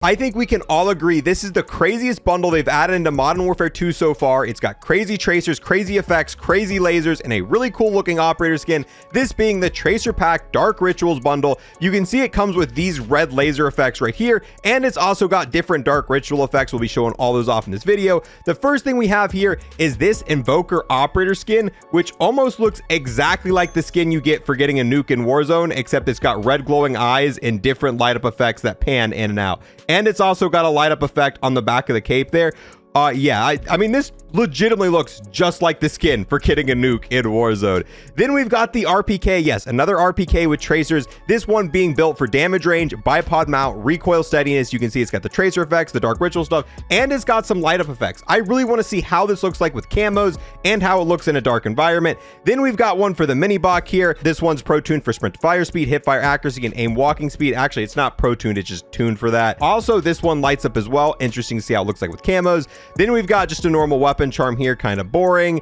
I think we can all agree this is the craziest bundle they've added into Modern Warfare 2 so far. It's got crazy tracers, crazy effects, crazy lasers, and a really cool looking operator skin, this being the Tracer Pack Dark Rituals bundle. You can see it comes with these red laser effects right here, and it's also got different dark ritual effects. We'll be showing all those off in this video. The first thing we have here is this Invoker Operator skin, which almost looks exactly like the skin you get for getting a nuke in Warzone, except it's got red glowing eyes and different light up effects that pan in and out. And it's also got a light up effect on the back of the cape there. Yeah, I mean, this legitimately looks just like the skin for getting a nuke in Warzone. Then we've got the RPK. Yes, another RPK with tracers. This one being built for damage range, bipod mount, recoil steadiness. You can see it's got the tracer effects, the dark ritual stuff, and it's got some light up effects. I really want to see how this looks like with camos and how it looks in a dark environment. Then we've got one for the mini bot here. This one's pro tuned for sprint to fire speed, hip fire accuracy, and aim walking speed. Actually, it's not pro tuned, it's just tuned for that. Also, this one lights up as well. Interesting to see how it looks like with camos. Then we've got just a normal weapon charm here, kind of boring.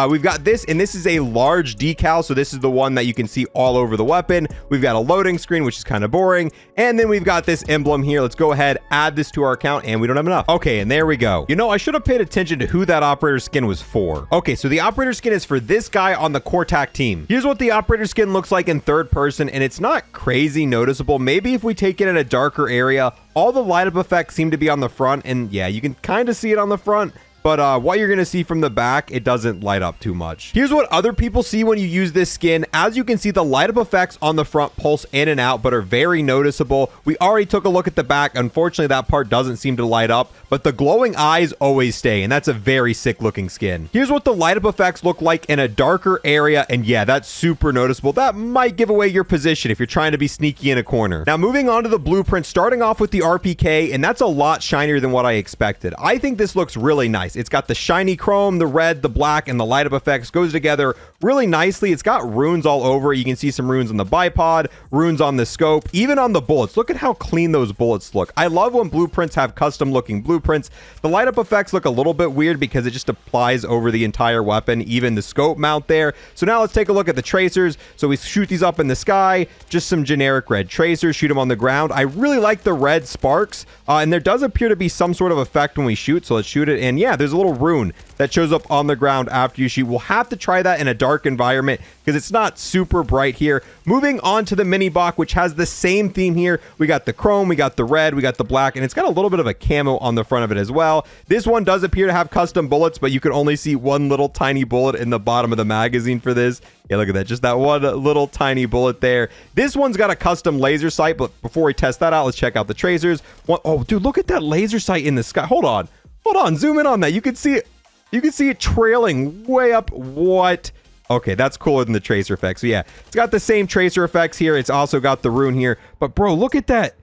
We've got this, and this is a large decal, so this is the one that you can see all over the weapon. We've got a loading screen, which is kind of boring, and then we've got this emblem here. Let's go ahead, add this to our account, and we don't have enough. Okay, and there we go. You know, I should have paid attention to who that operator skin was for. Okay, so the operator skin is for this guy on the Kortac team. Here's what the operator skin looks like in third person, and it's not crazy noticeable. Maybe if we take it in a darker area. All the light up effects seem to be on the front, and yeah, you can kind of see it on the front. But what you're going to see from the back, it doesn't light up too much. Here's what other people see when you use this skin. As you can see, the light up effects on the front pulse in and out, but are very noticeable. We already took a look at the back. Unfortunately, that part doesn't seem to light up, but the glowing eyes always stay, and that's a very sick looking skin. Here's what the light up effects look like in a darker area, and yeah, that's super noticeable. That might give away your position if you're trying to be sneaky in a corner. Now, moving on to the blueprint, starting off with the RPK, and that's a lot shinier than what I expected. I think this looks really nice. It's got the shiny chrome, the red, the black, and the light up effects goes together really nicely. It's got runes all over. You can see some runes on the bipod, runes on the scope, even on the bullets. Look at how clean those bullets look. I love when blueprints have custom looking blueprints. The light up effects look a little bit weird because it just applies over the entire weapon, even the scope mount there. So now let's take a look at the tracers. So we shoot these up in the sky, just some generic red tracers, shoot them on the ground. I really like the red sparks, and there does appear to be some sort of effect when we shoot. So let's shoot it, and yeah, there's a little rune that shows up on the ground after you shoot. We'll have to try that in a dark environment because it's not super bright here. Moving on to the mini bot, which has the same theme here. We got the chrome, we got the red, we got the black, and it's got a little bit of a camo on the front of it as well. This one does appear to have custom bullets, but you can only see one little tiny bullet in the bottom of the magazine for this. Yeah, look at that. Just that one little tiny bullet there. This one's got a custom laser sight, but before we test that out, let's check out the tracers. Oh, dude, look at that laser sight in the sky. Hold on, zoom in on that. You can see it. You can see it trailing way up. What? Okay, that's cooler than the tracer effects. So yeah, it's got the same tracer effects here. It's also got the rune here. But bro, look at that.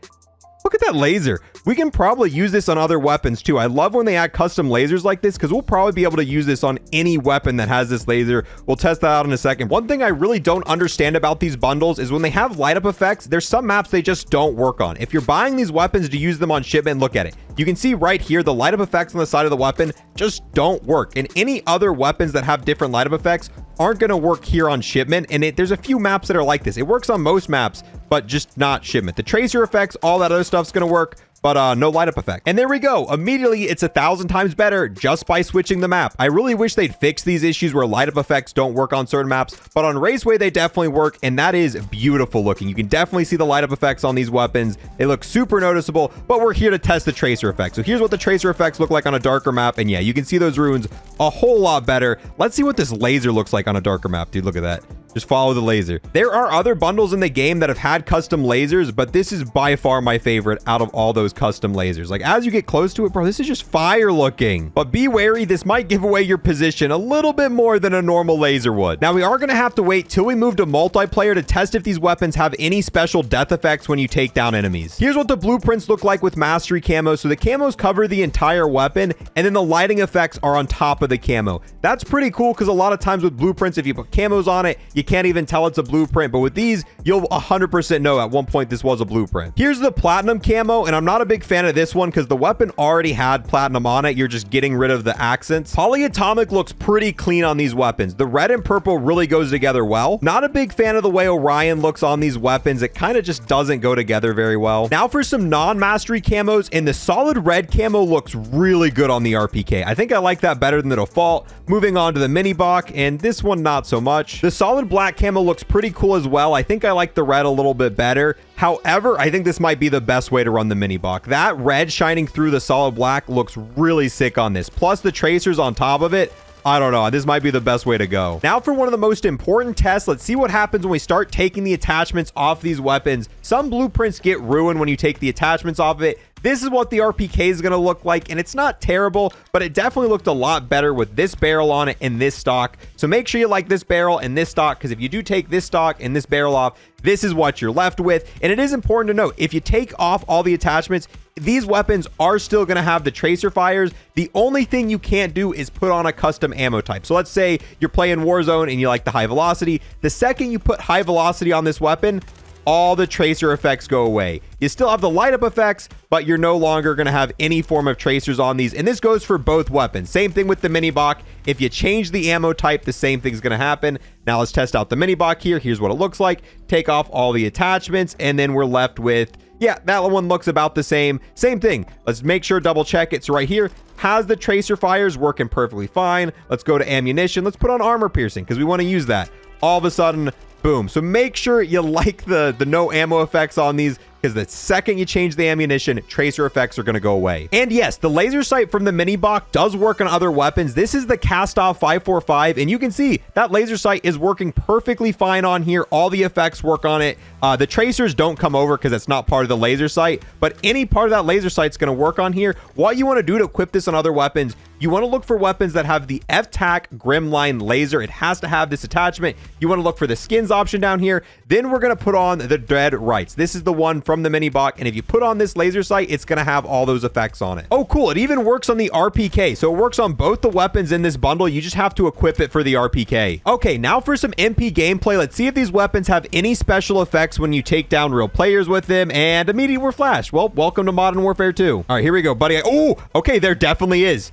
Look at that laser. We can probably use this on other weapons too. I love when they add custom lasers like this because we'll probably be able to use this on any weapon that has this laser. We'll test that out in a second. One thing I really don't understand about these bundles is when they have light up effects, there's some maps they just don't work on. If you're buying these weapons to use them on shipment, look at it. You can see right here, the light up effects on the side of the weapon just don't work. And any other weapons that have different light up effects aren't going to work here on shipment. And there's a few maps that are like this. It works on most maps, but just not shipment. The tracer effects, all that other stuff's going to work, but no light up effect. And there we go. Immediately, it's 1,000 times better just by switching the map. I really wish they'd fix these issues where light up effects don't work on certain maps, but on Raceway, they definitely work, and that is beautiful looking. You can definitely see the light up effects on these weapons. They look super noticeable, but we're here to test the tracer effects. So here's what the tracer effects look like on a darker map, and yeah, you can see those runes a whole lot better. Let's see what this laser looks like on a darker map, dude. Look at that. Just follow the laser. There are other bundles in the game that have had custom lasers, but this is by far my favorite out of all those custom lasers. Like, as you get close to it, bro, this is just fire looking. But be wary, this might give away your position a little bit more than a normal laser would. Now, we are going to have to wait till we move to multiplayer to test if these weapons have any special death effects when you take down enemies. Here's what the blueprints look like with Mastery Camo. So the camos cover the entire weapon, and then the lighting effects are on top of the camo. That's pretty cool because a lot of times with blueprints, if you put camos on it, you you can't even tell it's a blueprint. But with these, you'll 100% know at one point this was a blueprint. Here's the platinum camo, and I'm not a big fan of this one because the weapon already had platinum on it. You're just getting rid of the accents. Polyatomic looks pretty clean on these weapons. The red and purple really goes together well. Not a big fan of the way Orion looks on these weapons. It kind of just doesn't go together very well. Now for some non-mastery camos, and the solid red camo looks really good on the RPK. I think I like that better than the default. Moving on to the mini Bach, and this one not so much. The solid black camo looks pretty cool as well. I think I like the red a little bit better. However, I think this might be the best way to run the mini Bach. That red shining through the solid black looks really sick on this. Plus the tracers on top of it. I don't know. This might be the best way to go. Now for one of the most important tests, let's see what happens when we start taking the attachments off these weapons. Some blueprints get ruined when you take the attachments off of it. This is what the RPK is going to look like, and it's not terrible, but it definitely looked a lot better with this barrel on it and this stock. So make sure you like this barrel and this stock, because if you do take this stock and this barrel off, this is what you're left with. And it is important to note, if you take off all the attachments, these weapons are still going to have the tracer fires. The only thing you can't do is put on a custom ammo type. So let's say you're playing Warzone and you like the high velocity. The second you put high velocity on this weapon, all the tracer effects go away. You still have the light up effects, but you're no longer going to have any form of tracers on these. And this goes for both weapons. Same thing with the mini Bach. If you change the ammo type, the same thing's going to happen. Now let's test out the mini Bach here. Here's what it looks like. Take off all the attachments, and then we're left with, yeah, that one looks about the same. Same thing. Let's make sure, double check it. So right here has the tracer fires working perfectly fine. Let's go to ammunition. Let's put on armor piercing because we want to use that. All of a sudden, boom. So make sure you like the no ammo effects on these, because the second you change the ammunition, tracer effects are going to go away. And yes, the laser sight from the mini Bach does work on other weapons. This is the Cast-Off 545, and you can see that laser sight is working perfectly fine on here. All the effects work on it. The tracers don't come over because it's not part of the laser sight, but any part of that laser sight is going to work on here. What you want to do to equip this on other weapons, you want to look for weapons that have the F-Tac Grimline laser. It has to have this attachment. You want to look for the skins option down here. Then we're going to put on the Dread Rights. This is the one from the mini Bach, and if you put on this laser sight, it's going to have all those effects on it. Oh, cool. It even works on the RPK. So it works on both the weapons in this bundle. You just have to equip it for the RPK. Okay, now for some MP gameplay. Let's see if these weapons have any special effects when you take down real players with them. And immediately we're flashed. Well, welcome to Modern Warfare 2. All right, here we go, buddy. Oh, okay, there definitely is.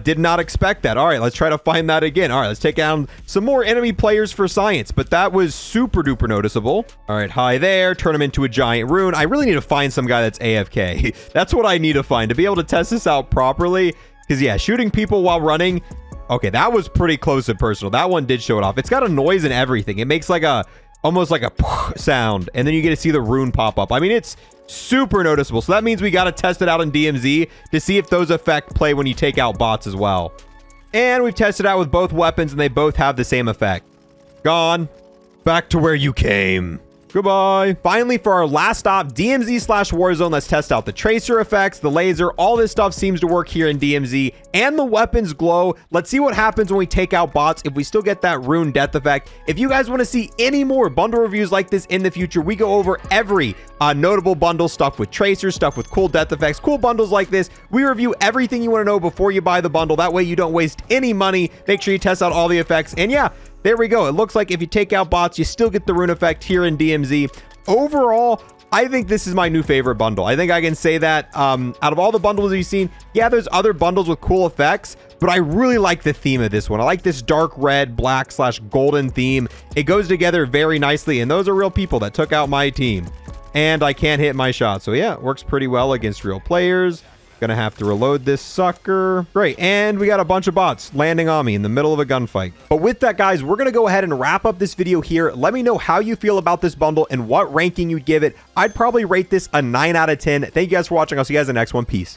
Did not expect that. All right, let's try to find that again. All right, let's take down some more enemy players for science, but that was super duper noticeable. All right, hi there. Turn him into a giant rune. I really need to find some guy that's AFK. That's what I need to find to be able to test this out properly. Because yeah, shooting people while running. Okay, that was pretty close and personal. That one did show it off. It's got a noise and everything. It makes like a almost like a sound, and then you get to see the rune pop up. I mean, it's super noticeable. So that means we got to test it out in DMZ to see if those effects play when you take out bots as well. And we've tested out with both weapons, and they both have the same effect. Gone. Back to where you came. Goodbye. Finally, for our last stop, DMZ/Warzone, let's test out the tracer effects, the laser. All this stuff seems to work here in DMZ, and the weapons glow. Let's see what happens when we take out bots, if we still get that rune death effect. If you guys want to see any more bundle reviews like this in the future, we go over every notable bundle, stuff with tracers, stuff with cool death effects, cool bundles like this. We review everything you want to know before you buy the bundle. That way you don't waste any money. Make sure you test out all the effects, and yeah, there we go. It looks like if you take out bots, you still get the rune effect here in DMZ. Overall, I think this is my new favorite bundle. I think I can say that out of all the bundles you've seen, yeah, there's other bundles with cool effects, but I really like the theme of this one. I like this dark red, black/golden theme. It goes together very nicely, and those are real people that took out my team. And I can't hit my shot. So yeah, it works pretty well against real players. Gonna have to reload this sucker. Great, and we got a bunch of bots landing on me in the middle of a gunfight. But with that, guys, we're gonna go ahead and wrap up this video here. Let me know how you feel about this bundle and what ranking you'd give it. I'd probably rate this a 9 out of 10. Thank you guys for watching. I'll see you guys in the next one. Peace.